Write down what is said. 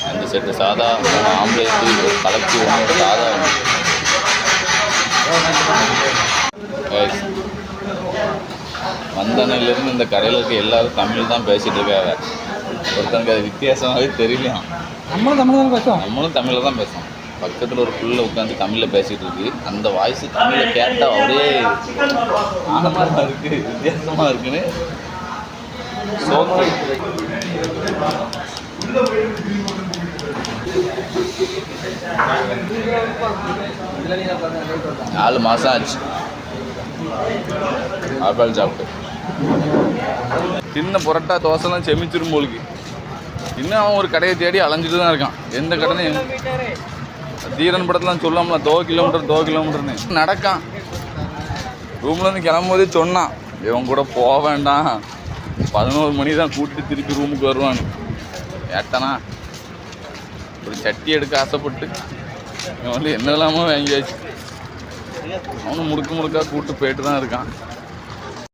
அந்த செட்டு சாதா ஆம்லேட்டு கலக்கி ஒன்று சாதா வந்தனையிலேருந்து இந்த கடையில் இருக்க எல்லோரும் தமிழ் தான் பேசிகிட்டு இருக்காங்க. ஒருத்தனுக்கு அது வித்தியாசமாகவே தெரியலையாம். நம்மளும் தமிழில் தான் பேசுவோம். பக்கத்தில் ஒரு புள்ள உட்காந்து தமிழில் பேசிகிட்டு இருக்கு. அந்த வாய்ஸ் தமிழில் கேட்டால் அப்படியே ஆனமாக இருக்குது, வித்தியாசமாக இருக்குன்னு சோக்கு 4 மாதம் ஆச்சு ஆப்பால் சாப்பிட்டு. சின்ன புரட்டா தோசைலாம் செமிச்சிரும் போலுக்கு. இன்னும் அவன் ஒரு கடையை தேடி அலைஞ்சிட்டு தான் இருக்கான். எந்த கடைன்னு தீரன் படத்துலாம் சொல்லாமல 2 கிலோமீட்டர்னு நடக்கான். ரூம்லேருந்து கிளம்பும்போதே சொன்னான், இவன் கூட போக வேண்டாம், 11 மணி தான் கூட்டிட்டு திருப்பி ரூமுக்கு வருவான்னு. ஏட்டனா ஒரு சட்டி எடுக்க ஆசைப்பட்டு இவன் வந்து என்னெல்லாமோ வாங்கியாச்சு. அவனும் முழுக்க கூப்பிட்டு போயிட்டு தான் இருக்கான்.